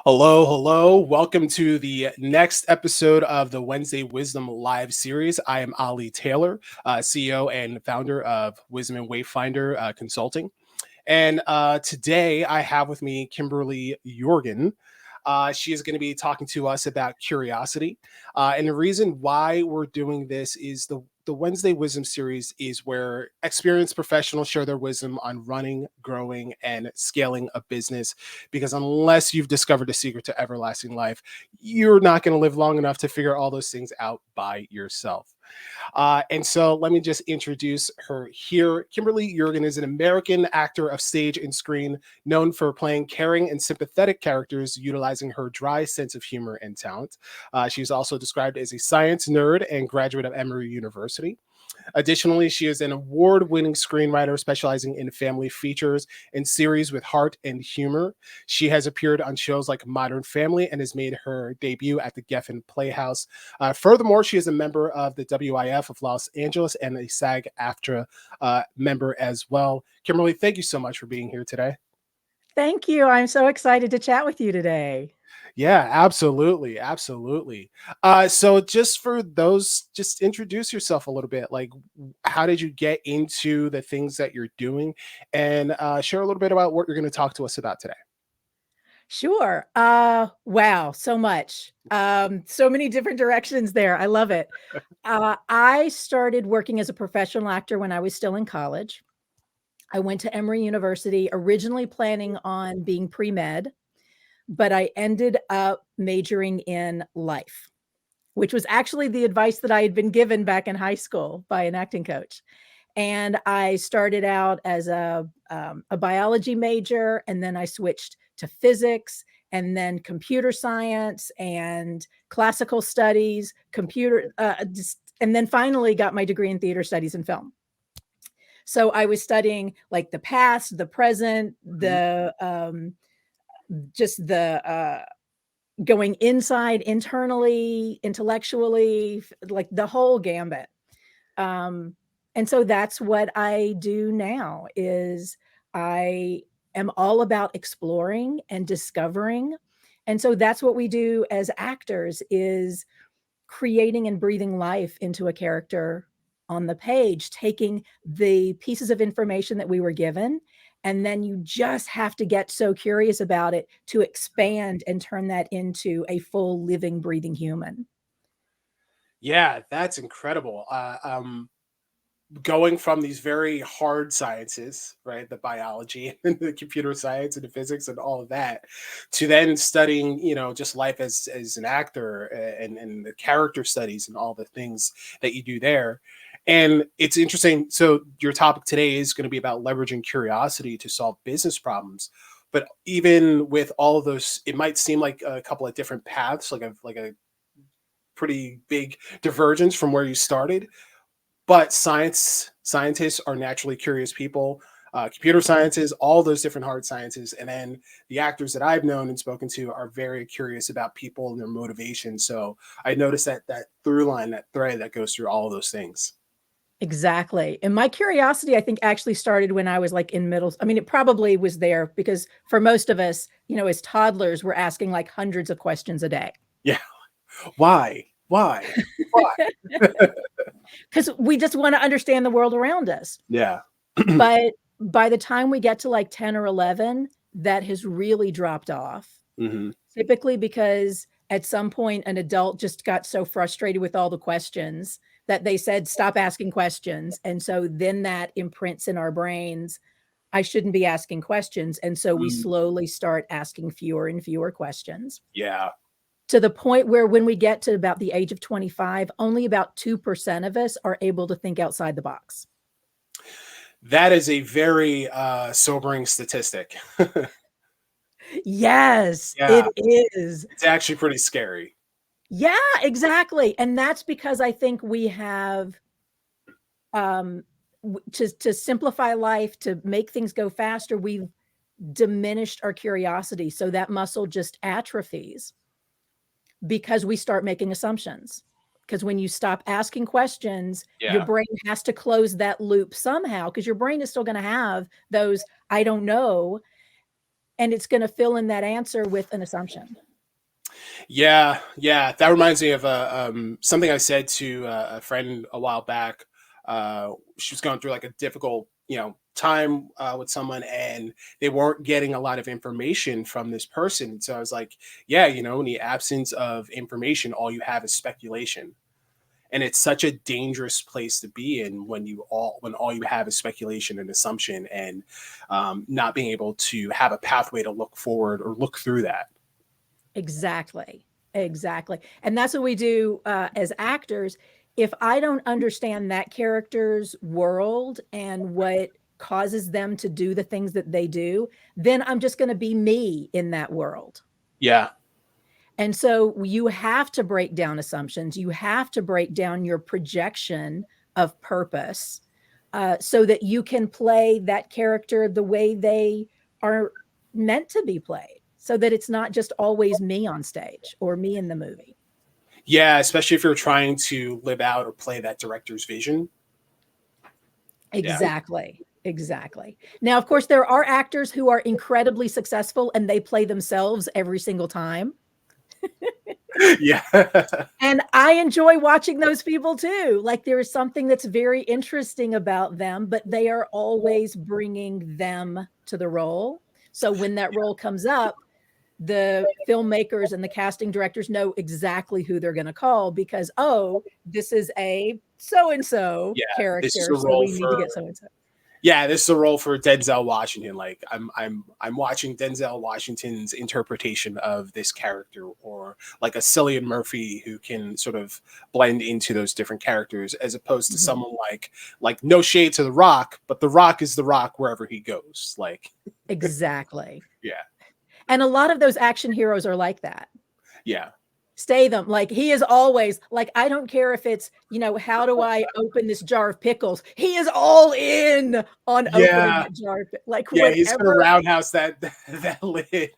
Hello, hello. Welcome to the next episode of the Wednesday Wisdom Live series. I am Ali Taylor, CEO and founder of Wisdom and Wayfinder Consulting. And today I have with me Kimberly Jurgen. She is going to be talking to us about curiosity. And the reason why we're doing this is the Wednesday Wisdom series is where experienced professionals share their wisdom on running, growing, and scaling a business. Because unless you've discovered the secret to everlasting life, you're not going to live long enough to figure all those things out by yourself. And so let me just introduce her here. Kimberly Jurgen is an American actor of stage and screen, known for playing caring and sympathetic characters, utilizing her dry sense of humor and talent. She's also described as a science nerd and graduate of Emory University. Additionally, she is an award-winning screenwriter specializing in family features and series with heart and humor. She has appeared on shows like Modern Family and has made her debut at the Geffen Playhouse. Furthermore, she is a member of the WIF of Los Angeles and a SAG-AFTRA member as well. Kimberly, thank you so much for being here today. Thank you. I'm so excited to chat with you today. Yeah, absolutely. Absolutely. So just for those, just introduce yourself a little bit. Like, how did you get into the things that you're doing? And share a little bit about what you're going to talk to us about today. Sure. Wow, so much. So many different directions there. I love it. I started working as a professional actor when I was still in college. I went to Emory University, originally planning on being pre-med, but I ended up majoring in life, which was actually the advice that I had been given back in high school by an acting coach. And I started out as a biology major, and then I switched to physics, and then computer science and classical studies, and then finally got my degree in theater studies and film. So I was studying like the past, the present, just the going inside, internally, intellectually, like the whole gambit. And so that's what I do now is I am all about exploring and discovering. And so that's what we do as actors is creating and breathing life into a character on the page, taking the pieces of information that we were given, and then you just have to get so curious about it to expand and turn that into a full living, breathing human. Yeah, that's incredible. Going from these very hard sciences, right, the biology and the computer science and the physics and all of that, to then studying, just life as an actor and the character studies and all the things that you do there. And it's interesting. So your topic today is going to be about leveraging curiosity to solve business problems. But even with all of those, it might seem like a couple of different paths, like a pretty big divergence from where you started. But scientists are naturally curious people. Computer sciences, all those different hard sciences, and then the actors that I've known and spoken to are very curious about people and their motivation. So I noticed that through line, that thread that goes through all of those things. Exactly. And my curiosity, I think, actually started when I was like in I mean, it probably was there because for most of us, as toddlers, we're asking like hundreds of questions a day. Yeah. Why? Why? Why? Because we just want to understand the world around us. Yeah. But by the time we get to like 10 or 11, that has really dropped off. Mm-hmm. Typically because at some point an adult just got so frustrated with all the questions that they said, stop asking questions. And so then that imprints in our brains, I shouldn't be asking questions. And so we slowly start asking fewer and fewer questions. Yeah. To the point where when we get to about the age of 25, only about 2% of us are able to think outside the box. That is a very sobering statistic. Yes, Yeah. it is. It's actually pretty scary. Yeah, exactly. And that's because I think we have to simplify life, to make things go faster, we've diminished our curiosity. So that muscle just atrophies because we start making assumptions. Because when you stop asking questions, your brain has to close that loop somehow, because your brain is still going to have those, I don't know. and it's going to fill in that answer with an assumption. Yeah, yeah. That reminds me of something I said to a friend a while back. She was going through like a difficult, time with someone, and they weren't getting a lot of information from this person. So I was like, yeah, in the absence of information, all you have is speculation. And it's such a dangerous place to be in when all you have is speculation and assumption, and not being able to have a pathway to look forward or look through that. Exactly. Exactly. And that's what we do as actors. If I don't understand that character's world and what causes them to do the things that they do, then I'm just going to be me in that world. Yeah. And so you have to break down assumptions. You have to break down your projection of purpose so that you can play that character the way they are meant to be played, so that it's not just always me on stage or me in the movie. Yeah, especially if you're trying to live out or play that director's vision. Yeah. Exactly. Exactly. Now, of course, there are actors who are incredibly successful and they play themselves every single time. Yeah. And I enjoy watching those people too. Like there is something that's very interesting about them, but they are always bringing them to the role. So when that role comes up, the filmmakers and the casting directors know exactly who they're going to call because, oh, this is a so-and-so Yeah. This is character. a So role we need to for get so-and-so. Yeah, this is a role for Denzel Washington. Like I'm watching Denzel Washington's interpretation of this character, or like a Cillian Murphy who can sort of blend into those different characters, as opposed to Mhm. someone like no shade to The Rock, but The Rock is The Rock wherever he goes. Like, Exactly. yeah, And a lot of those action heroes are like that. yeah, Statham, like he is always like, I don't care if it's, how do I open this jar of pickles? He is all in on opening yeah, that jar of, like yeah. He's gonna whatever. roundhouse that lid.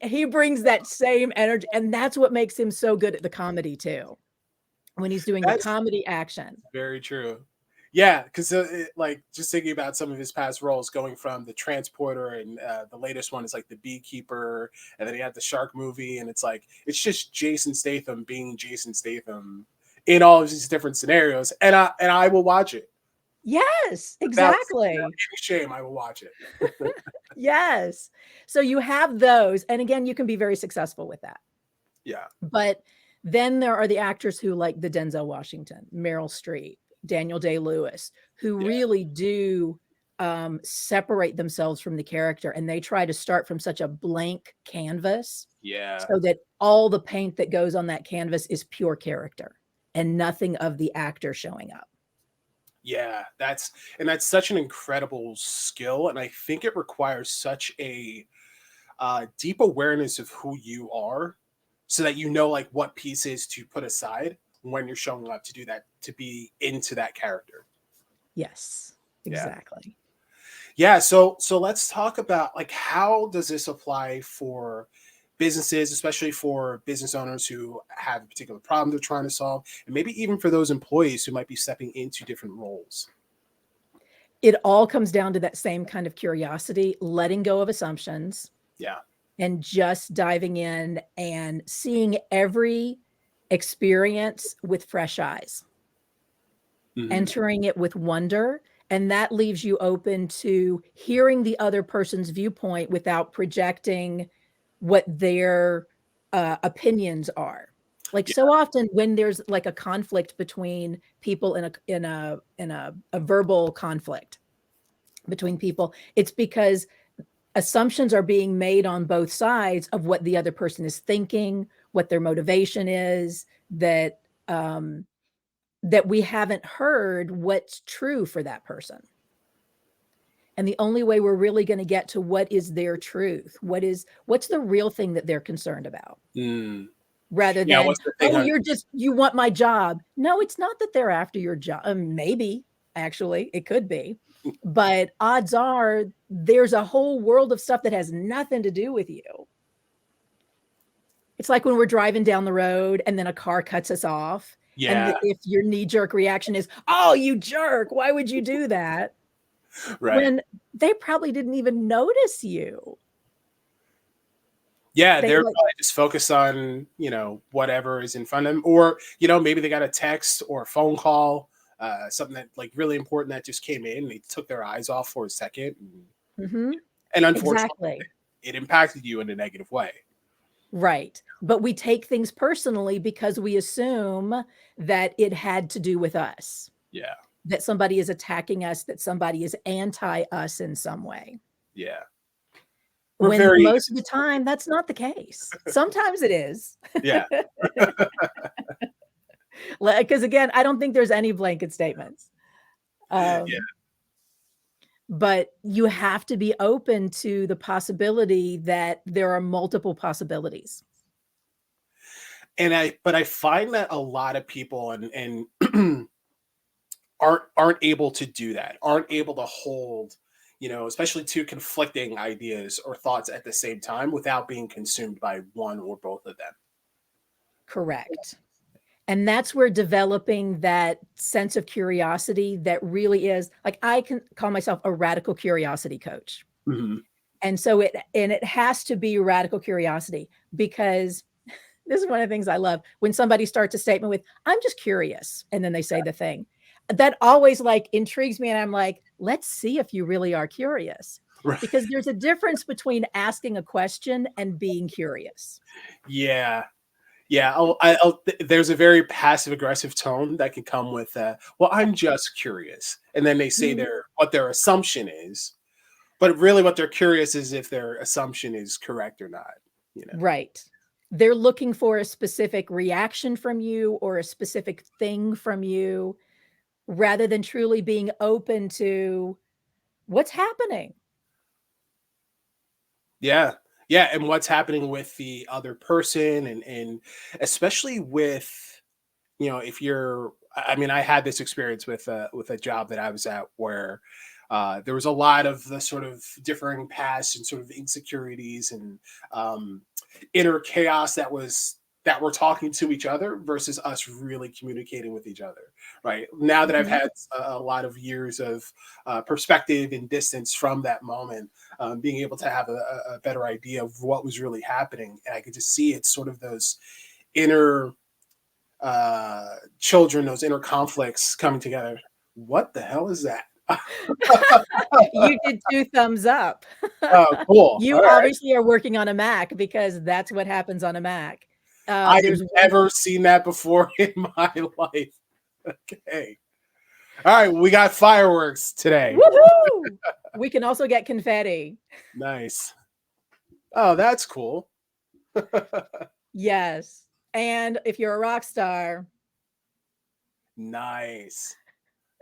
He brings that same energy. And that's what makes him so good at the comedy too. When he's doing the That's comedy action. very true. Yeah, because like just thinking about some of his past roles, going from the transporter, and the latest one is like the beekeeper, and then he had the shark movie, and it's just Jason Statham being Jason Statham in all of these different scenarios, and I will watch it Yes, without exactly. any shame. I will watch it. Yes. So you have those. And again, you can be very successful with that. Yeah, But then there are the actors who like the Denzel Washington, Meryl Streep, Daniel Day-Lewis, who yeah, really do separate themselves from the character, and they try to start from such a blank canvas yeah. so that all the paint that goes on that canvas is pure character and nothing of the actor showing up. Yeah, that's such an incredible skill, and I think it requires such a deep awareness of who you are, so that you know like what pieces to put aside when you're showing up to do that, to be into that character. Yes, Yeah. exactly. Yeah, so let's talk about like how does this apply for businesses, especially for business owners who have a particular problem they're trying to solve, and maybe even for those employees who might be stepping into different roles. It all comes down to that same kind of curiosity, letting go of assumptions Yeah. and just diving in and seeing every experience with fresh eyes, Mhm. entering it with wonder. And that leaves you open to hearing the other person's viewpoint without projecting what their opinions are. Like Yeah. so often when there's like a conflict between people in a verbal conflict between people, it's because assumptions are being made on both sides of what the other person is thinking, what their motivation is, that we haven't heard what's true for that person. And the only way we're really going to get to what is their truth, what's the real thing that they're concerned about, Mm. rather Yeah, than, what's the thing oh, on you want my job. No, it's not that they're after your job. Maybe actually it could be, but odds are there's a whole world of stuff that has nothing to do with you. It's like when we're driving down the road and then a car cuts us off. And Yeah, if your knee jerk reaction is, oh, you jerk, why would you do that? right. When they probably didn't even notice you. Yeah, They they're like probably just focused on, whatever is in front of them. Or, maybe they got a text or a phone call, something that like really important that just came in. And they took their eyes off for a second. Mhm. And unfortunately, Exactly. it impacted you in a negative way. Right. But we take things personally because we assume that it had to do with us, Yeah. that somebody is attacking us, that somebody is anti us in some way. Yeah. We're When very most of the time, that's not the case. Sometimes it is. yeah. Because again, I don't think there's any blanket statements. Yeah. Um, but you have to be open to the possibility that there are multiple possibilities. And I find that a lot of people and aren't able to do that, aren't able to hold, especially two conflicting ideas or thoughts at the same time without being consumed by one or both of them. Correct. And that's where developing that sense of curiosity that really is like I can call myself a radical curiosity coach. Mhm. And so it has to be radical curiosity because this is one of the things I love when somebody starts a statement with, I'm just curious. And then they say the thing that always like intrigues me. And I'm like, let's see if you really are curious. Right. Because there's a difference between asking a question and being curious. Yeah. Yeah, there's a very passive aggressive tone that can come with, well, I'm just curious, and then they say Mhm. what their assumption is, but really what they're curious is if their assumption is correct or not. You know. Right. They're looking for a specific reaction from you or a specific thing from you rather than truly being open to what's happening. Yeah, yeah, and what's happening with the other person, and especially with if you're I mean, I had this experience with a job that I was at where there was a lot of the sort of differing past and sort of insecurities and um, inner chaos that we're talking to each other versus us really communicating with each other. Right now that I've Mhm. had a lot of years of perspective and distance from that moment, being able to have a better idea of what was really happening, and I could just see it's sort of those inner children, those inner conflicts coming together. What the hell is that? You did 2 thumbs up. Oh, cool. You All right. obviously are working on a Mac because that's what happens on a Mac. I have There's one never seen that before in my life. Okay. All right. We got fireworks today. woohoo! We can also get confetti. Nice. Oh, that's cool. Yes. And if you're a rock star, Nice.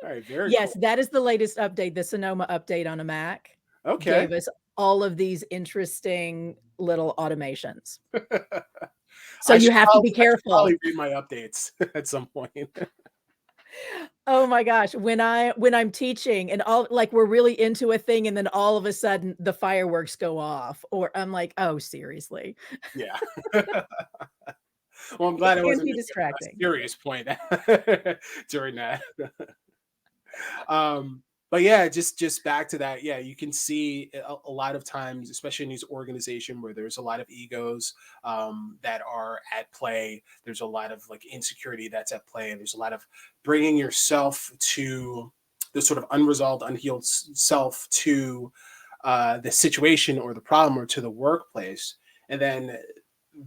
All right. Very yes, cool. that is the latest update. The Sonoma update on a Mac Okay. gave us all of these interesting little automations. So you have to be I should careful. probably read my updates at some point. Oh my gosh, when I'm teaching and all like we're really into a thing and then all of a sudden the fireworks go off or I'm like, "Oh, seriously." Yeah. Well, I'm It glad it can wasn't be a distracting. serious point during that. um, but yeah, just back to that. Yeah, you can see a lot of times, especially in these organizations where there's a lot of egos that are at play. There's a lot of like insecurity that's at play, and there's a lot of bringing yourself to the sort of unresolved, unhealed self to the situation or the problem or to the workplace, and then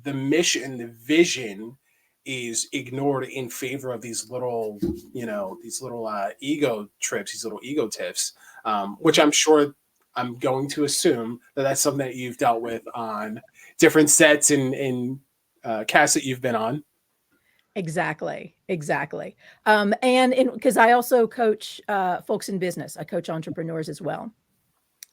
the mission, the vision is ignored in favor of these little, these little ego trips, these little ego tiffs, which I'm sure I'm going to assume that that's something that you've dealt with on different sets and casts that you've been on. Exactly, exactly. And because I also coach, folks in business. I coach entrepreneurs as well.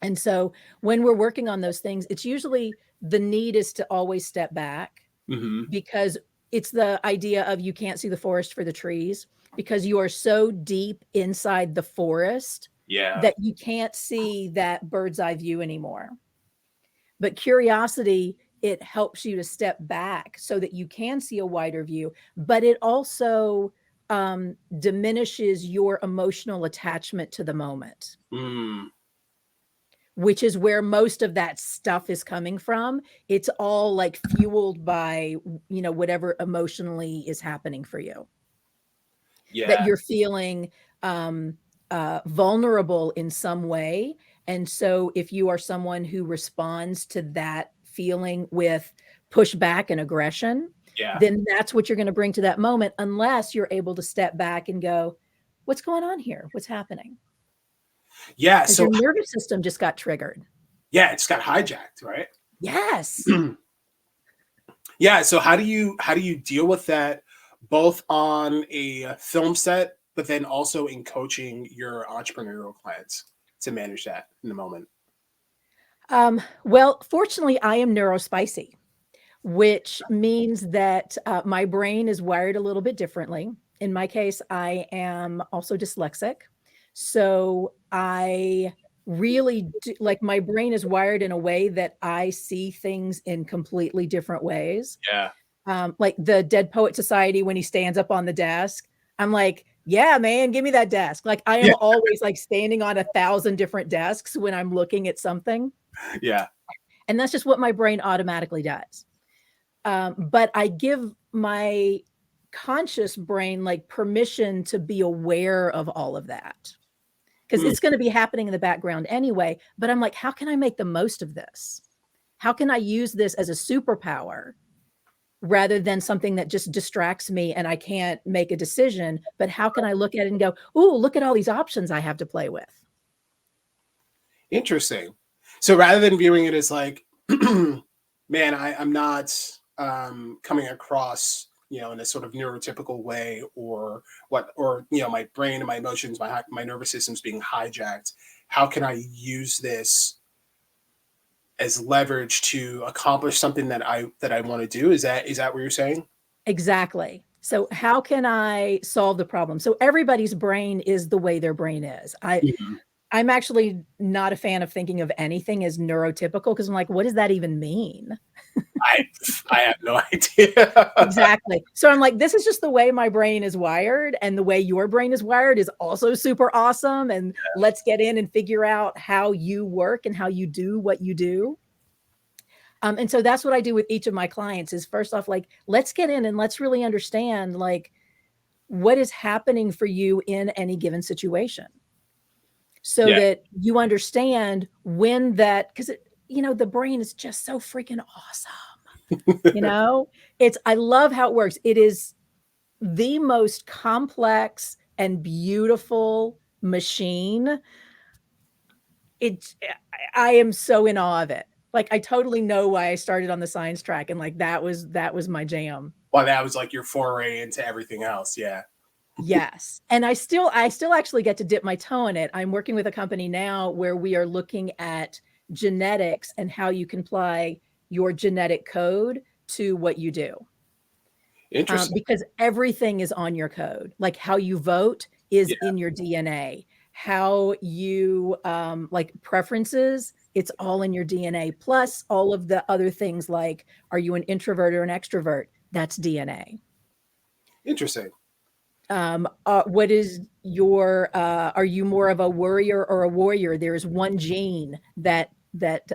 And so when we're working on those things, it's usually the need is to always step back Hmm. because it's the idea of you can't see the forest for the trees because you are so deep inside the forest Yeah. that you can't see that bird's eye view anymore. But curiosity, it helps you to step back so that you can see a wider view, but it also diminishes your emotional attachment to the moment. Mm. which is where most of that stuff is coming from. It's all like fueled by, whatever emotionally is happening for you, that Yeah. you're feeling vulnerable in some way. And so if you are someone who responds to that feeling with pushback and aggression, Yeah. then that's what you're going to bring to that moment, unless you're able to step back and go, what's going on here? What's happening? Yeah. Because So, your nervous system just got triggered. yeah, it's got hijacked, right? Yes. Yeah. So how do you deal with that, both on a film set, but then also in coaching your entrepreneurial clients to manage that in the moment? Well, fortunately, I am neurospicy, which means that my brain is wired a little bit differently. In my case, I am also dyslexic. So I really do, like, my brain is wired in a way that I see things in completely different ways. Yeah. Like the Dead Poet Society, when he stands up on the desk, I'm like, yeah, man, give me that desk. Like I Yeah. am always like standing on 1,000 different desks when I'm looking at something. Yeah. And that's just what my brain automatically does. But I give my conscious brain like permission to be aware of all of that, because Mm, it's going to be happening in the background anyway. But I'm like, how can I make the most of this? How can I use this as a superpower rather than something that just distracts me and I can't make a decision? But how can I look at it and go, "Ooh, look at all these options I have to play with." interesting. So rather than viewing it as like, man, I'm not coming across, in a sort of neurotypical way, or what, or my brain and my emotions, my nervous system's being hijacked. How can I use this as leverage to accomplish something that I want to do? Is that what you're saying? Exactly. So how can I solve the problem? So everybody's brain is the way their brain is. Mhm. I'm actually not a fan of thinking of anything as neurotypical, because I'm like, what does that even mean? I I have no idea. Exactly. So I'm like, this is just the way my brain is wired, and the way your brain is wired is also super awesome. And let's get in and figure out how you work and how you do what you do. And so that's what I do with each of my clients is, first off, like, let's get in and let's really understand like what is happening for you in any given situation, so Yeah. that you understand when that, because the brain is just so freaking awesome. You know, I love how it works. It is the most complex and beautiful machine. It's I am so in awe of it. Like I totally know why I started on the science track, and like that was my jam. Well, that was like your foray into everything else. Yeah. Yes. And I still actually get to dip my toe in it. I'm working with a company now where we are looking at genetics and how you can apply your genetic code to what you do. Interesting. Because everything is on your code. Like how you vote is Yeah. in your DNA. How you like preferences, it's all in your DNA. Plus all of the other things like, are you an introvert or an extrovert? That's DNA. Interesting. What is your are you more of a worrier or a warrior? There's one gene that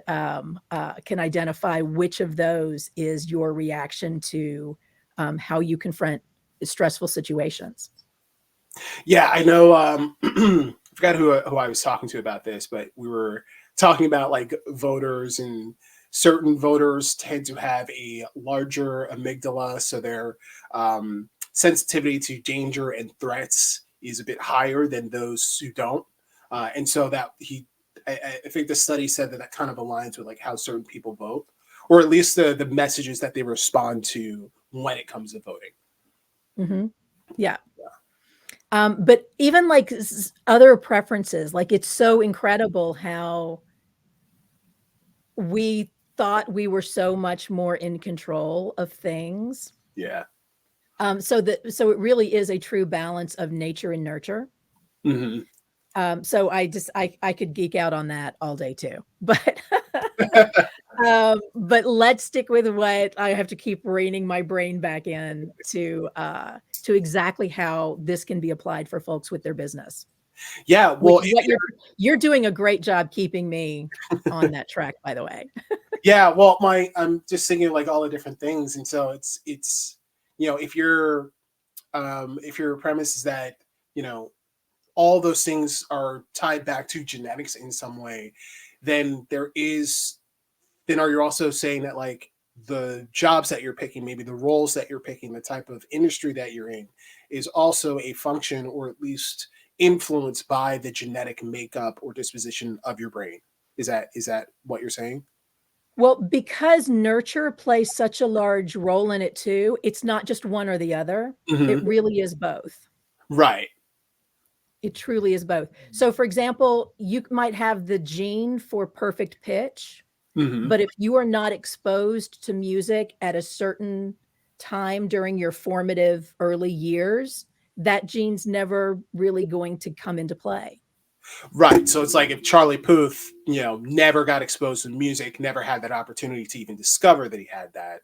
can identify which of those is your reaction to how you confront stressful situations. Yeah, I know. I forgot who I was talking to about this, but we were talking about like voters, and certain voters tend to have a larger amygdala, so their sensitivity to danger and threats is a bit higher than those who don't. And so that I think the study said that kind of aligns with like how certain people vote, or at least the messages that they respond to when it comes to voting. Mhm. Yeah. But even like other preferences, like it's so incredible how we thought we were so much more in control of things. Yeah. So it really is a true balance of nature and nurture. Hmm. So I could geek out on that all day too, but but let's stick with what I have to keep reining my brain back in to exactly how this can be applied for folks with their business. Yeah, which well, is what you're doing a great job keeping me on that track, by the way. yeah, well, my I'm just thinking like all the different things, and so it's if your premise is that you know all those things are tied back to genetics in some way, then then are you also saying that like the jobs that you're picking, maybe the roles that you're picking, the type of industry that you're in, is also a function or at least influenced by the genetic makeup or disposition of your brain? Is that what you're saying? Well, because nurture plays such a large role in it too, it's not just one or the other. It Hmm. really is both. Right. It truly is both. So, for example, you might have the gene for perfect pitch, Hmm. but if you are not exposed to music at a certain time during your formative early years, that gene's never really going to come into play. Right. So it's like if Charlie Puth, never got exposed to music, never had that opportunity to even discover that he had that,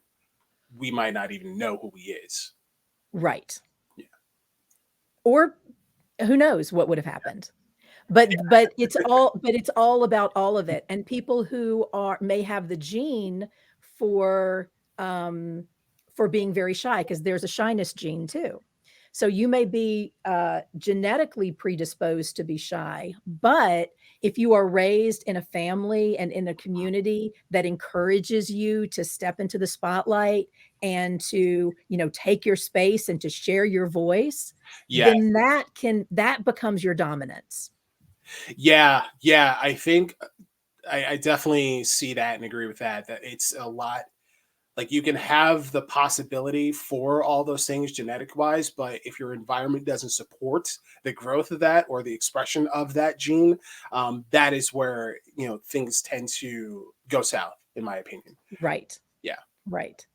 we might not even know who he is. Right. Yeah. Or who knows what would have happened. But it's all about all of it, and people who are may have the gene for, um, for being very shy, because there's a shyness gene too. So you may be, genetically predisposed to be shy, but if you are raised in a family and in a community that encourages you to step into the spotlight and to, take your space and to share your voice, Yeah. then that becomes your dominance. Yeah. Yeah. I think I definitely see that and agree with that. That it's a lot like you can have the possibility for all those things genetic wise, but if your environment doesn't support the growth of that or the expression of that gene, that is where things tend to go south, in my opinion. Right, Yeah. right.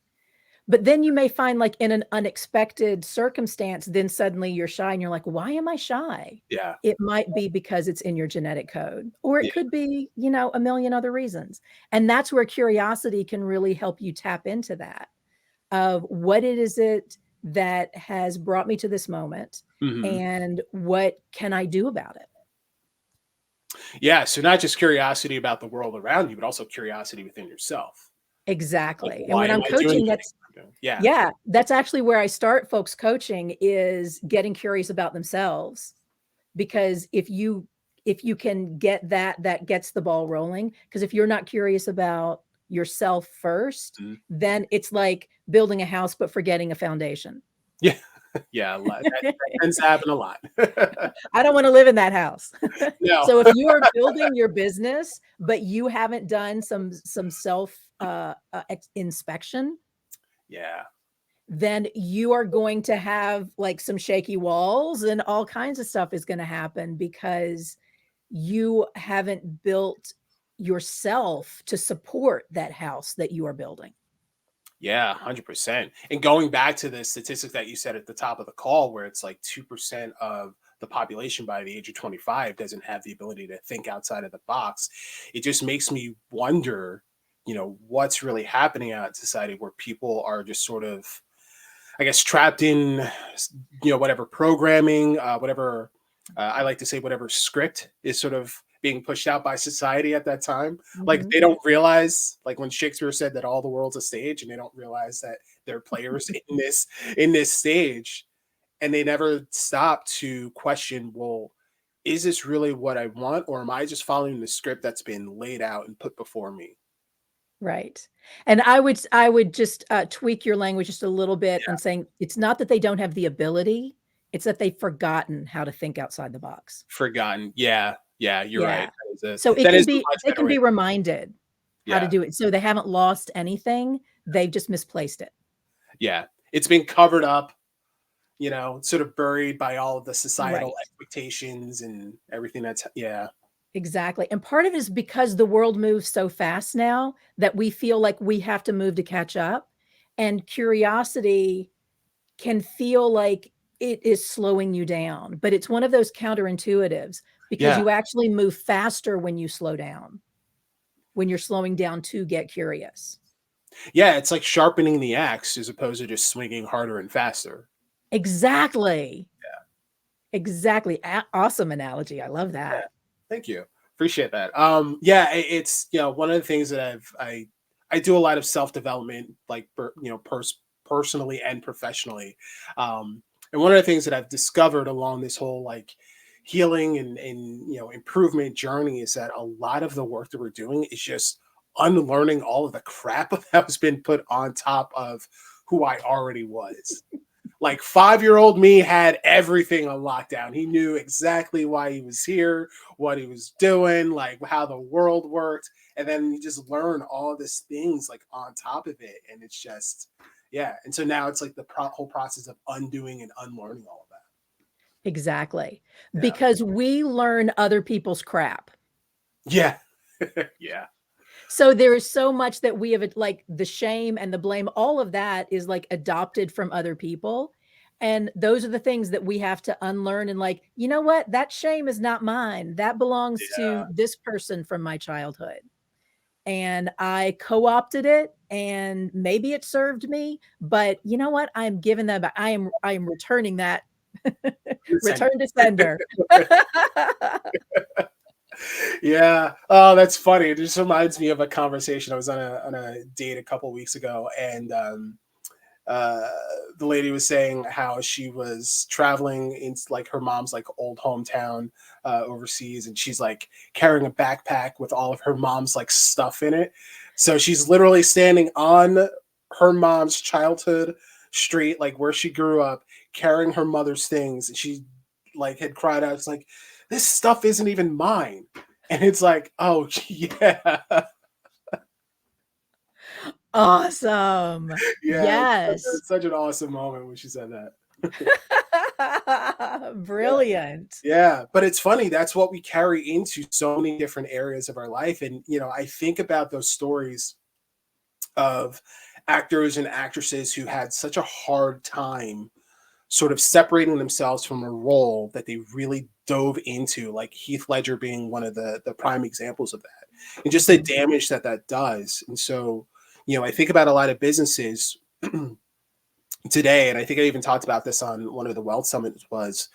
But then you may find, like, in an unexpected circumstance, then suddenly you're shy and you're like, "Why am I shy?" Yeah. It might be because it's in your genetic code, or it Yeah. could be, a million other reasons. And that's where curiosity can really help you tap into that, of what it is it that has brought me to this moment, Hmm. and what can I do about it? Yeah. So not just curiosity about the world around you, but also curiosity within yourself. Like, Exactly. And why when am I'm I doing coaching, the that's things I'm doing? Yeah. yeah, that's actually where I start folks coaching, is getting curious about themselves, because if you can get that, that gets the ball rolling. Because if you're not curious about yourself first, Mhm. then it's like building a house but forgetting a foundation. Yeah. Yeah. A lot. That tends to happen a lot. I don't want to live in that house. No. So if you are building your business but you haven't done some self inspection, Yeah. then you are going to have like some shaky walls, and all kinds of stuff is going to happen because you haven't built yourself to support that house that you are building. Yeah, 100%. And going back to the statistic that you said at the top of the call, where it's like 2% of the population by the age of 25 doesn't have the ability to think outside of the box, it just makes me wonder, what's really happening out in society where people are just sort of, I guess, trapped in, whatever programming, whatever, I like to say, whatever script is sort of being pushed out by society at that time. Like Mhm. they don't realize, like when Shakespeare said that all the world's a stage, and they don't realize that they're players in this stage, and they never stop to question, well, is this really what I want, or am I just following the script that's been laid out and put before me? Right. And I would just tweak your language just a little bit Yeah, and saying it's not that they don't have the ability, it's that they've forgotten how to think outside the box. forgotten. Yeah, yeah, you're right. Yeah. So That is a much they better can way. be reminded how to Yeah. do it. So they haven't lost anything, they've just misplaced it. Yeah. It's been covered up, sort of buried by all of the societal Right. expectations and everything yeah. Exactly. And part of it is because the world moves so fast now that we feel like we have to move to catch up. And curiosity can feel like it is slowing you down, but it's one of those counterintuitives, because Yeah. you actually move faster when you slow down, when you're slowing down to get curious. Yeah, it's like sharpening the axe as opposed to just swinging harder and faster. Exactly. Exactly. Awesome analogy. I love Yeah, that. thank you. Appreciate that. Yeah, it's one of the things that I do a lot of self development, like personally and professionally. And one of the things that I've discovered along this whole like healing and improvement journey is that a lot of the work that we're doing is just unlearning all of the crap that has been put on top of who I already was. Like 5-year-old me had everything on lockdown. He knew exactly why he was here, what he was doing, like how the world worked. And then you just learn all of these things like on top of it. And it's just, yeah. And so now it's like the whole process of undoing and unlearning all of Exactly. that. Because we learn other people's crap. Yeah. Yeah. Yeah. So there is so much that we have, like the shame and the blame, all of that is like adopted from other people. And those are the things that we have to unlearn and like, you know what? That shame is not mine. That belongs to Yeah. this person from my childhood. And I co-opted it and maybe it served me, but you know what? I'm giving that back. I am returning that. Send Return to sender. it. Yeah. Oh, that's funny. It just reminds me of a conversation. I was on a date a couple weeks ago, and uh, the lady was saying how she was traveling in like her mom's like old hometown overseas, and she's like carrying a backpack with all of her mom's like stuff in it. So she's literally standing on her mom's childhood street, like where she grew up, carrying her mother's things. And she like had cried out, "It's like this stuff isn't even mine." And it's like, oh yeah, Awesome. yeah. Yes. It's such an awesome moment when she said that. Yeah. Brilliant. Yeah, but it's funny, that's what we carry into so many different areas of our life. And, I think about those stories of actors and actresses who had such a hard time sort of separating themselves from a role that they really dove into, like Heath Ledger being one of the prime examples of that, and just the Mhm. damage that that does. And so, I think about a lot of businesses today, and I think I even talked about this on one of the Wealth Summits, was,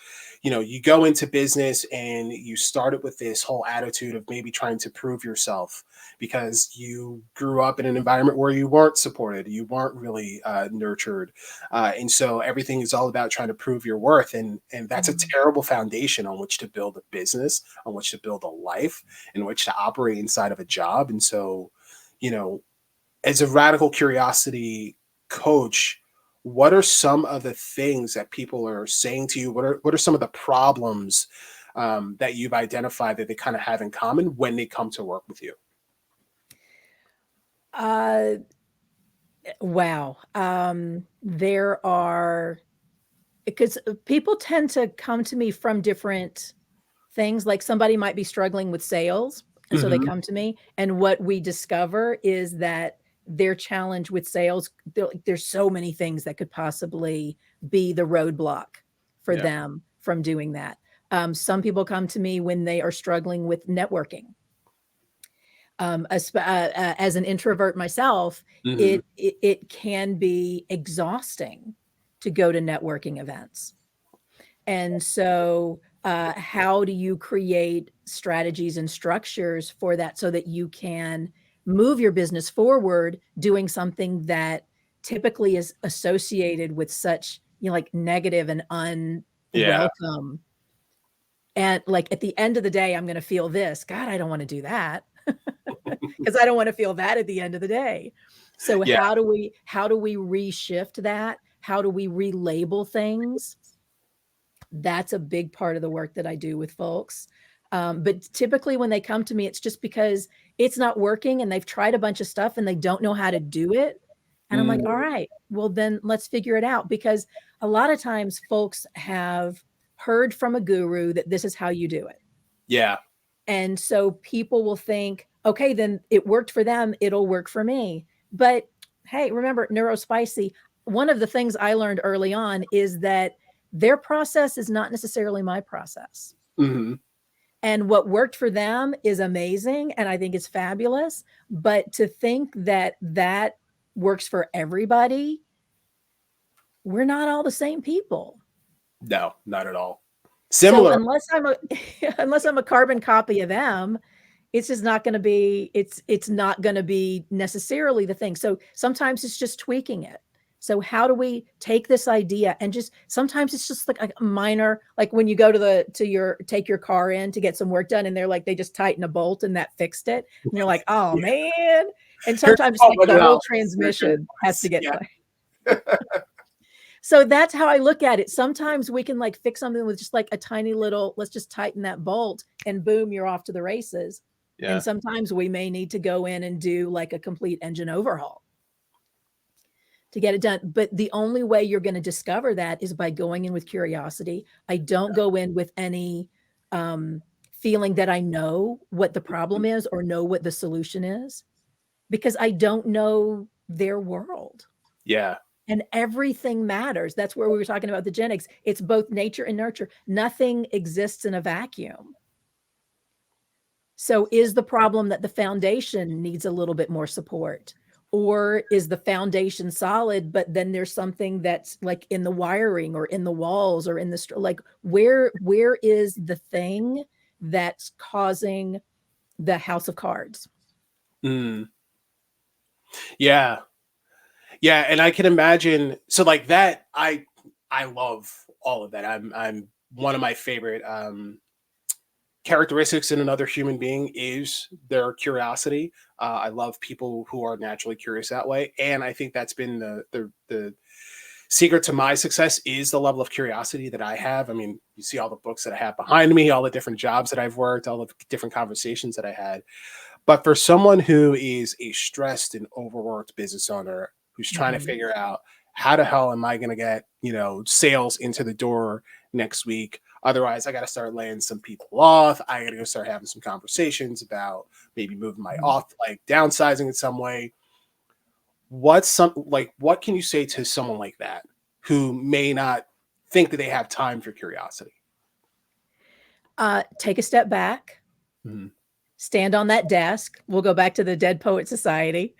you go into business and you start it with this whole attitude of maybe trying to prove yourself because you grew up in an environment where you weren't supported, you weren't really nurtured, and so everything is all about trying to prove your worth, and that's a Mhm. terrible foundation on which to build a business, on which to build a life, in which to operate inside of a job. And so, you know, as a radical curiosity coach, what are some of the things that people are saying to you? What are some of the problems that you've identified that they kind of have in common when they come to work with you? Uh, wow. There are because people tend to come to me from different things. Like somebody might be struggling with sales, and so they Hmm. come to me. And what we discover is that their challenge with sales, there's so many things that could possibly be the roadblock for Yeah. them from doing that. Some people come to me when they are struggling with networking. As an introvert myself, Hmm. it can be exhausting to go to networking events. And so, how do you create strategies and structures for that so that you can move your business forward doing something that typically is associated with such, like negative and Yeah. unwelcome. And like at the end of the day, I'm going to feel this. God, I don't want to do that because I don't want to feel that at the end of the day. So Yeah. how do we reshift that? How do we relabel things? That's a big part of the work that I do with folks. But typically when they come to me, it's just because it's not working and they've tried a bunch of stuff and they don't know how to do it. And I'm like, all Mm, right, well, then let's figure it out. Because a lot of times folks have heard from a guru that this is how you do it. yeah. And so people will think, okay, then it worked for them, it'll work for me. But hey, remember, neurospicy, one of the things I learned early on is that their process is not necessarily my process. Hmm. And what worked for them is amazing. And I think it's fabulous. But to think that that works for everybody, we're not all the same people. No, not at all. So Similar. unless I'm a unless I'm a carbon copy of them, it's just not going to be it's not going to be necessarily the thing. So sometimes it's just tweaking it. So how do we take this idea and just sometimes it's just like a minor, like when you go to your take your car in to get some work done and they're like they just tighten a bolt and that fixed it. And you're like, "Oh Yeah. man." And Here's sometimes like the whole $1,200. Here's your transmission has to advice. get Yeah. so that's how I look at it. Sometimes we can like fix something with just like a tiny little, let's just tighten that bolt and boom, you're off to the races. And Yeah. sometimes we may need to go in and do like a complete engine overhaul to get it done. But the only way you're going to discover that is by going in with curiosity. I don't go in with any feeling that I know what the problem is or know what the solution is because I don't know their world. Yeah. And everything matters. That's where we were talking about the genetics. It's both nature and nurture. Nothing exists in a vacuum. So is the problem that the foundation needs a little bit more support? Or is the foundation solid, but then there's something that's like in the wiring or in the walls or in the like where is the thing that's causing the house of cards? Mm. Yeah. Yeah, and I can imagine. So like that, I love all of that. I'm one of my favorite characteristics in another human being is their curiosity. I love people who are naturally curious that way, and I think that's been the secret to my success is the level of curiosity that I have. I mean, you see all the books that I have behind me, all the different jobs that I've worked, all the different conversations that I had. But for someone who is a stressed and overworked business owner who's trying to Mhm. figure out how the hell am I going to get, sales into the door next week? Otherwise, I got to start laying some people off. I got to go start having some conversations about maybe moving my Mhm. off, like downsizing in some way. What can you say to someone like that who may not think that they have time for curiosity? Take a step back, Mhm. stand on that desk. We'll go back to the Dead Poet Society.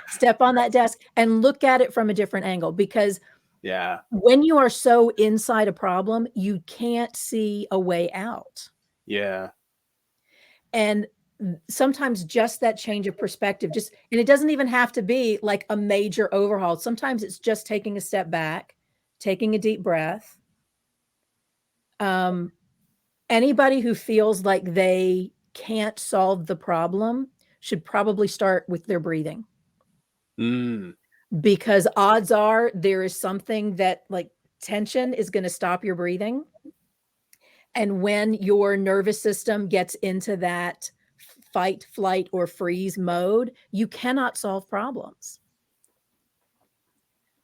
Step on that desk and look at it from a different angle because Yeah. when you are so inside a problem, you can't see a way out. Yeah. And sometimes just that change of perspective, just, and it doesn't even have to be like a major overhaul. Sometimes it's just taking a step back, taking a deep breath. Um, Anybody who feels like they can't solve the problem should probably start with their breathing Mm. because odds are there is something that like tension is going to stop your breathing. And when your nervous system gets into that fight, flight, or freeze mode, you cannot solve problems.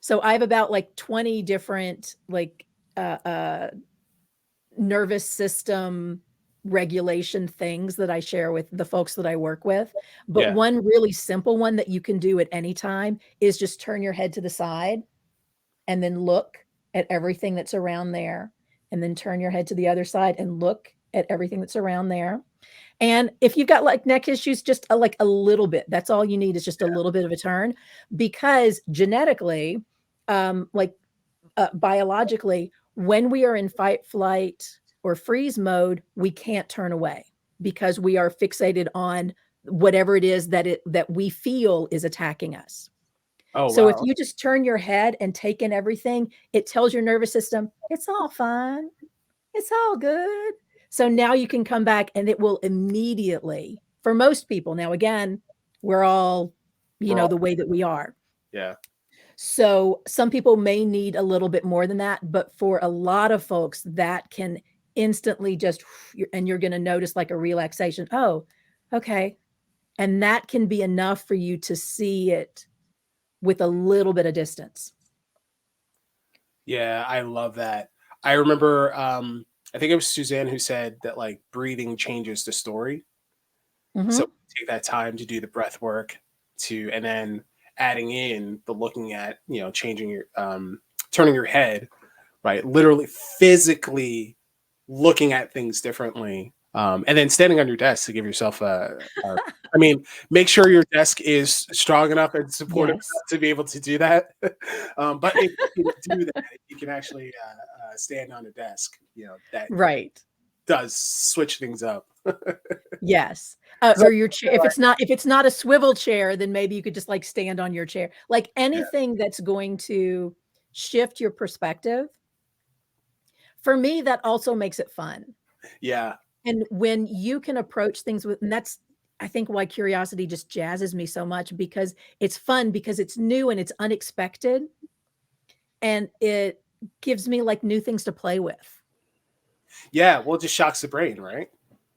So I have about like 20 different like uh, uh, nervous system regulation things that I share with the folks that I work with. But Yeah. one really simple one that you can do at any time is just turn your head to the side and then look at everything that's around there. And then turn your head to the other side and look at everything that's around there. And if you've got like neck issues, just like a little bit, that's all you need is just a little bit of a turn because genetically, like biologically, when we are in fight, flight, or freeze mode, we can't turn away because we are fixated on whatever it is that we feel is attacking us. Oh So if wow. you just turn your head and take in everything, it tells your nervous system, it's all fine. It's all good. So now you can come back and it will immediately, for most people, now again, we're all, We're all the way that we are. yeah. So some people may need a little bit more than that, but for a lot of folks, that can instantly just, and you're going to notice like a relaxation. Oh, okay. And that can be enough for you to see it with a little bit of distance. Yeah, I love that. I remember I think it was Suzanne who said that like breathing changes the story. So Mm-hmm. take that time to do the breath work to and then adding in the looking at, changing your turning your head, right? Literally physically looking at things differently. And then standing on your desk to give yourself I mean, make sure your desk is strong enough and supportive Yes. enough to be able to do that. But if you can do that, you can actually stand on a desk, that Right. does switch things up. Yes. So Or your chair. If it's not a swivel chair, then maybe you could just like stand on your chair. Like yeah, anything that's going to shift your perspective. For me, that also makes it fun. yeah, And when you can approach things with, and that's, I think, why curiosity just jazzes me so much, because it's fun, because it's new and it's unexpected, and it gives me like new things to play with. yeah. Well, it just shocks the brain, right?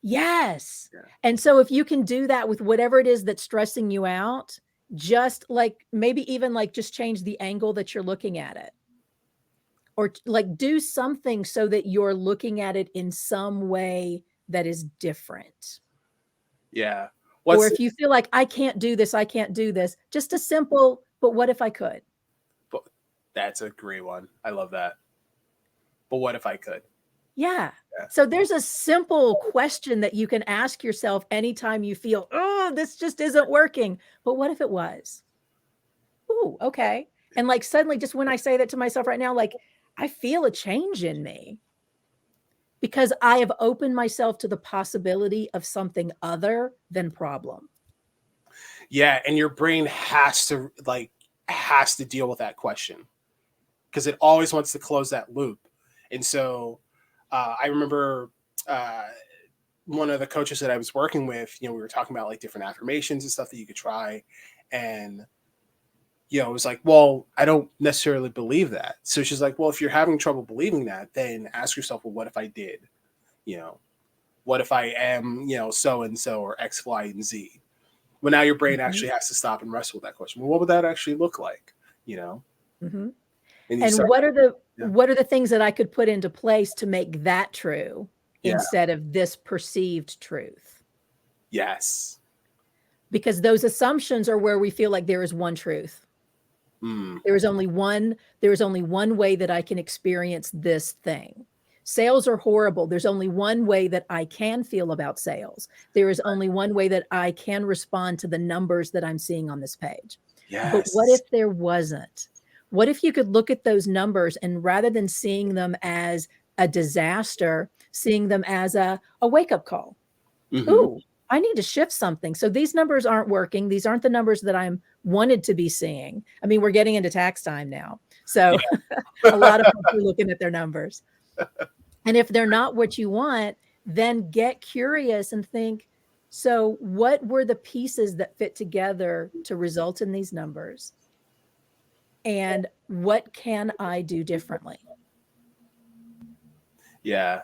Yes. Yeah, And so if you can do that with whatever it is that's stressing you out, just like maybe even like just change the angle that you're looking at it, or like do something so that you're looking at it in some way that is different. yeah. Or What's if you feel like I can't do this, just a simple, but what if I could? but that's a great one. I love that. But what if I could? Yeah. Yeah, So there's a simple question that you can ask yourself anytime you feel, oh, this just isn't working. But what if it was? Ooh, okay. And like suddenly, just when I say that to myself right now, like I feel a change in me because I have opened myself to the possibility of something other than problem. yeah. And your brain has to deal with that question because it always wants to close that loop. And so I remember uh, one of the coaches that I was working with, we were talking about like different affirmations and stuff that you could try. And, it was like, well, I don't necessarily believe that. So she's like, well, if you're having trouble believing that, then ask yourself, well, what if I did? You know, what if I am, so and so or X, Y, and Z? Well, now your brain Mhm, actually has to stop and wrestle with that question. Well, what would that actually look like? You know, mhm. and you And start, yeah, what are the things that I could put into place to make that true yeah, instead of this perceived truth? yes, Because those assumptions are where we feel like there is one truth. mm, There is only one way that I can experience this thing. Sales are horrible. There's only one way that I can feel about sales. There is only one way that I can respond to the numbers that I'm seeing on this page. But what yes, if there wasn't? What if you could look at those numbers and rather than seeing them as a disaster, seeing them as a wake-up call? hmm, Ooh, I need to shift something. So these numbers aren't working. These aren't the numbers that I'm wanted to be seeing. I mean, we're getting into tax time now. So a lot of yeah, folks are looking at their numbers. And if they're not what you want, then get curious and think, so what were the pieces that fit together to result in these numbers? And what can I do differently? yeah.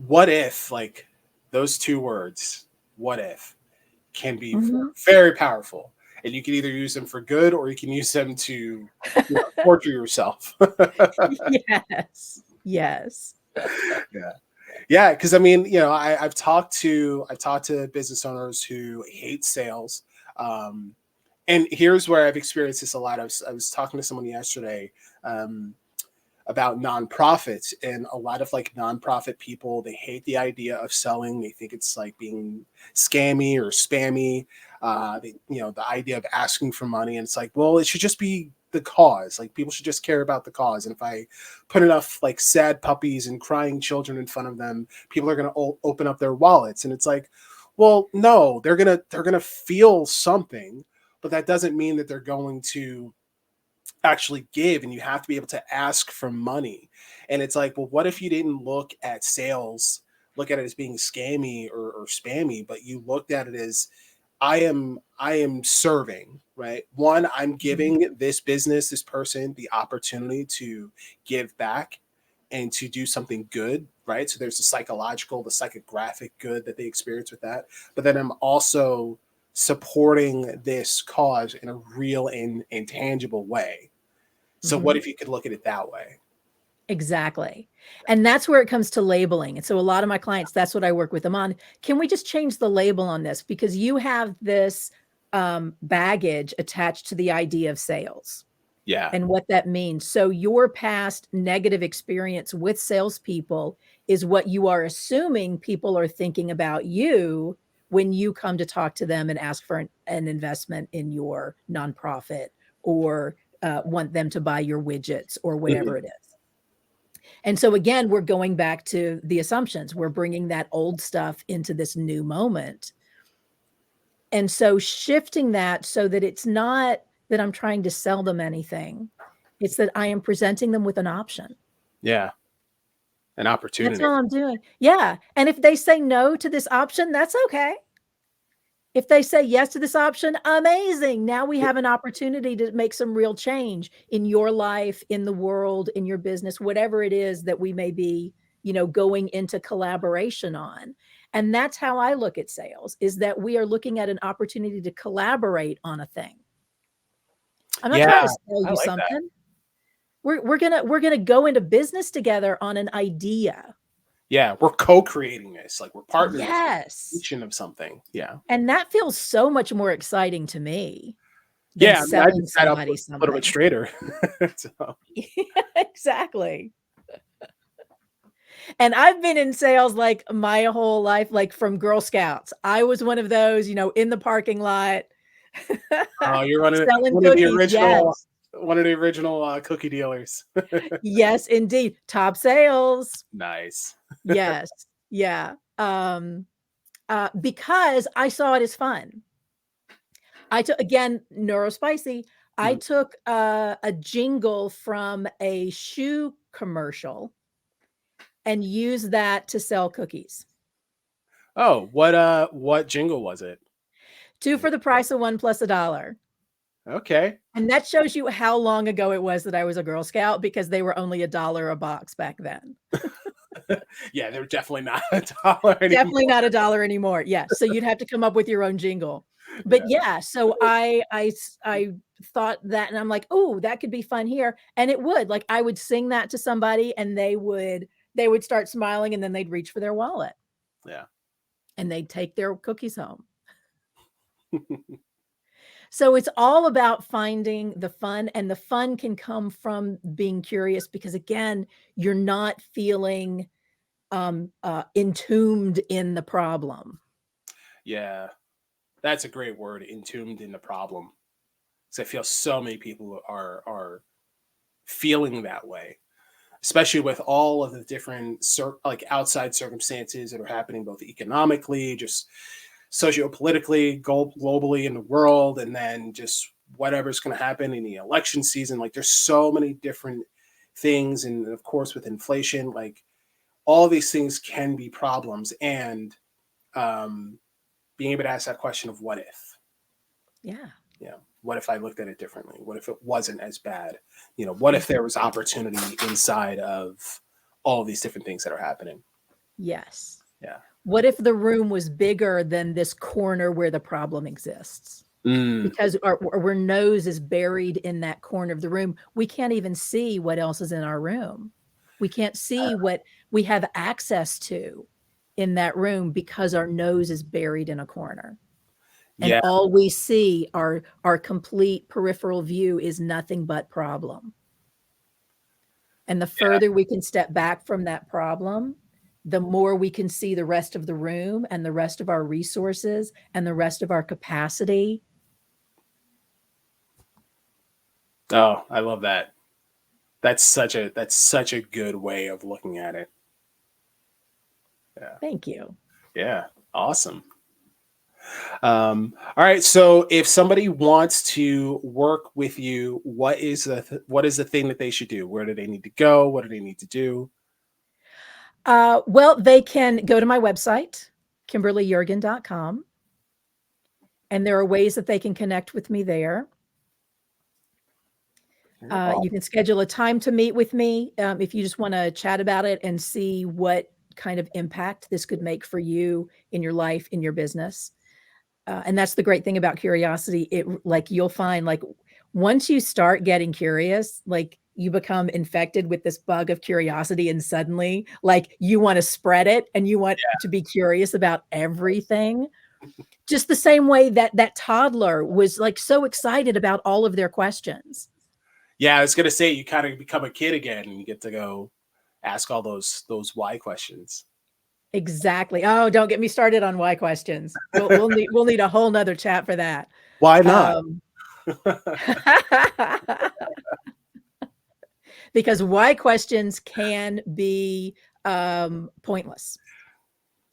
What if, like, those two words, what if, can be Mhm. very powerful, and you can either use them for good or you can use them to, torture yourself. Yes. Yes. Yeah. Yeah, because I mean, I've talked to business owners who hate sales, um, and here's where I've experienced this a lot. I was talking to someone yesterday about nonprofits, and a lot of like nonprofit people, they hate the idea of selling. They think it's like being scammy or spammy. The idea of asking for money, and it's like, well, it should just be the cause. Like people should just care about the cause. And if I put enough like sad puppies and crying children in front of them, people are going to open up their wallets. And it's like, well, no, they're gonna feel something, but that doesn't mean that they're going to actually give, and you have to be able to ask for money. And it's like, well, what if you didn't look at it as being scammy or spammy, but you looked at it as I am serving, right? One, I'm Mhm. giving this business, this person, the opportunity to give back and to do something good, right? So there's the psychographic good that they experience with that. But then I'm also supporting this cause in a real and tangible way. So what Mhm. if you could look at it that way? Exactly. And that's where it comes to labeling. And so a lot of my clients, that's what I work with them on. Can we just change the label on this? Because you have this baggage attached to the idea of sales Yeah. and what that means. So your past negative experience with salespeople is what you are assuming people are thinking about you when you come to talk to them and ask for an investment in your nonprofit or want them to buy your widgets or Mhm. whatever it is. And so again, we're going back to the assumptions. We're bringing that old stuff into this new moment. And so shifting that so that it's not that I'm trying to sell them anything. It's that I am presenting them with an option. Yeah. An That's opportunity. all I'm doing. Yeah. And if they say no to this option, that's okay. If they say yes to this option, amazing. Now we have an opportunity to make some real change in your life, in the world, in your business, whatever it is that we may be, going into collaboration on. And that's how I look at sales, is that we are looking at an opportunity to collaborate on a thing. I'm not Yeah, trying to sell I you like that. something. We're gonna go into business together on an idea. Yeah, we're co-creating this. Like we're partners in Yes. creation of something. Yeah. And that feels so much more exciting to me than Yeah, I mean, I selling just sat up a somebody little bit something. straighter. So, Yeah, exactly. And I've been in sales like my whole life, like from Girl Scouts. I was one of those, in the parking lot you're running selling cookies. Yes. one of the original cookie dealers. Yes, indeed. Top sales. Nice. Yes. Yeah. Because I saw it as fun. I took, again, neurospicy. I Mhm. took a jingle from a shoe commercial and used that to sell cookies. Oh, what jingle was it? 2 for the price of 1 plus $1. Okay. And that shows you how long ago it was that I was a Girl Scout, because they were only $1 a box back then. Yeah, they're definitely not a dollar Definitely anymore. not $1 anymore. Yeah, so you'd have to come up with your own jingle. But Yeah. yeah, so I thought that, and I'm like, "Oh, that could be fun here." And it would. Like, I would sing that to somebody and they would start smiling, and then they'd reach for their wallet Yeah. and they'd take their cookies home. So it's all about finding the fun, and the fun can come from being curious, because again, you're not feeling entombed in the problem. Yeah. That's a great word, entombed in the problem. Because I feel so many people are feeling that way, especially with all of the different like outside circumstances that are happening, both economically, just sociopolitically, globally in the world, and then just whatever's going to happen in the election season. Like there's so many different things, and of course with inflation, like all these things can be problems, and um, being able to ask that question of what if. Yeah. What if I looked at it differently? What if it wasn't as bad? What if there was opportunity inside of all of these different things that are happening? Yes. Yeah. What if the room was bigger than this corner where the problem exists? Mm, Because our nose is buried in that corner of the room. We can't even see what else is in our room. We can't see what we have access to in that room, because our nose is buried in a corner. And yeah. all we see, our complete peripheral view, is nothing but problem. And the Yeah. further we can step back from that problem, the more we can see the rest of the room and the rest of our resources and the rest of our capacity. Oh, I love that. That's such a good way of looking at it. Yeah. Thank you. Yeah. Awesome. All right. So if somebody wants to work with you, what is the thing that they should do? Where do they need to go? What do they need to do? Well, they can go to my website, kimberlyjurgen.com, and there are ways that they can connect with me there. You can schedule a time to meet with me if you just want to chat about it and see what kind of impact this could make for you in your life, in your business. And that's the great thing about curiosity. Like, you'll find, like, once you start getting curious, like, you become infected with this bug of curiosity, and suddenly, like, you want to spread it and you want to be curious about everything. Just the same way that that toddler was, like, so excited about all of their questions. Yeah, I was gonna say you kind of become a kid again, and you get to go ask all those why questions. Exactly. Oh, don't get me started on why questions. We'll need a whole nother chat for that. Why not? Um, because why questions can be pointless.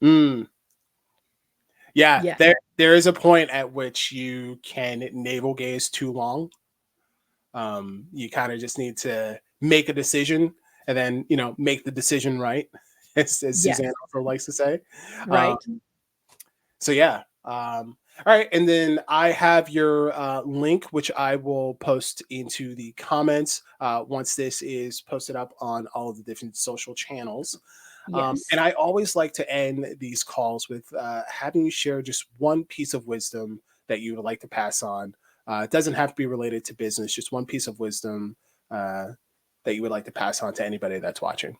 Mm. Yeah, Yeah, there is a point at which you can navel gaze too long. You kind of just need to make a decision and then, make the decision right, as Suzanne yes, also likes to say. Um, right. so yeah. All right, and then I have your link, which I will post into the comments once this is posted up on all of the different social channels. And Yes. I always like to end these calls with having you share just one piece of wisdom that you would like to pass on. It doesn't have to be related to business, just one piece of wisdom uh, that you would like to pass on to anybody that's watching.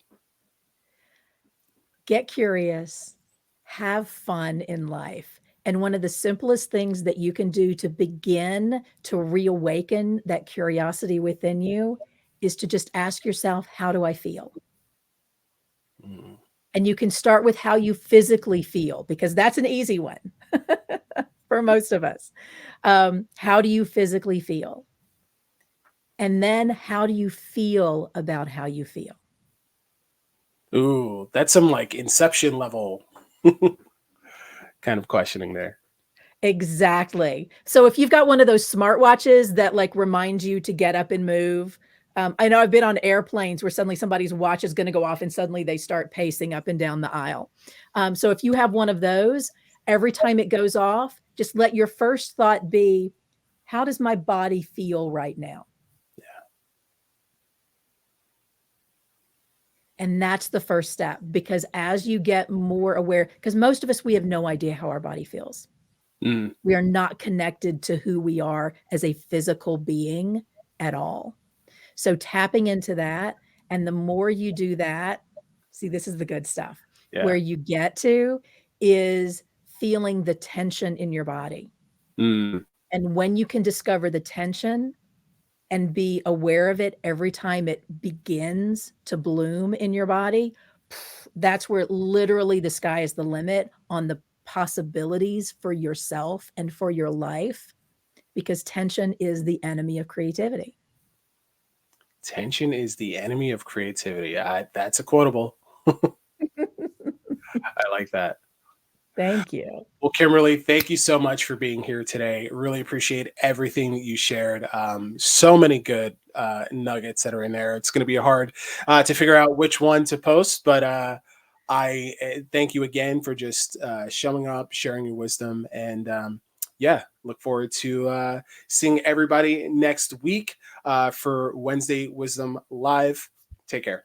Get curious, have fun in life. And one of the simplest things that you can do to begin to reawaken that curiosity within you is to just ask yourself, how do I feel? Mm. And you can start with how you physically feel, because that's an easy one for most of us. How do you physically feel? And then how do you feel about how you feel? Ooh, that's some like Inception level kind of questioning there. Exactly. So if you've got one of those smartwatches that like remind you to get up and move, I know I've been on airplanes where suddenly somebody's watch is going to go off and suddenly they start pacing up and down the aisle. So if you have one of those, every time it goes off, just let your first thought be, how does my body feel right now? And that's the first step, because as you get more aware, because most of us, we have no idea how our body feels. Mm, We are not connected to who we are as a physical being at all. So tapping into that, and the more you do that, see, this is the good stuff. yeah. Where you get to is feeling the tension in your body. Mm, And when you can discover the tension and be aware of it every time it begins to bloom in your body, that's where literally the sky is the limit on the possibilities for yourself and for your life, because tension is the enemy of creativity. tension is the enemy of creativity. That's a quotable. I like that. Thank you. Well, Kimberly, thank you so much for being here today. Really appreciate everything that you shared. So many good nuggets that are in there. It's going to be hard to figure out which one to post, but I thank you again for just showing up, sharing your wisdom, and yeah, look forward to seeing everybody next week for Wednesday Wisdom Live. Take care.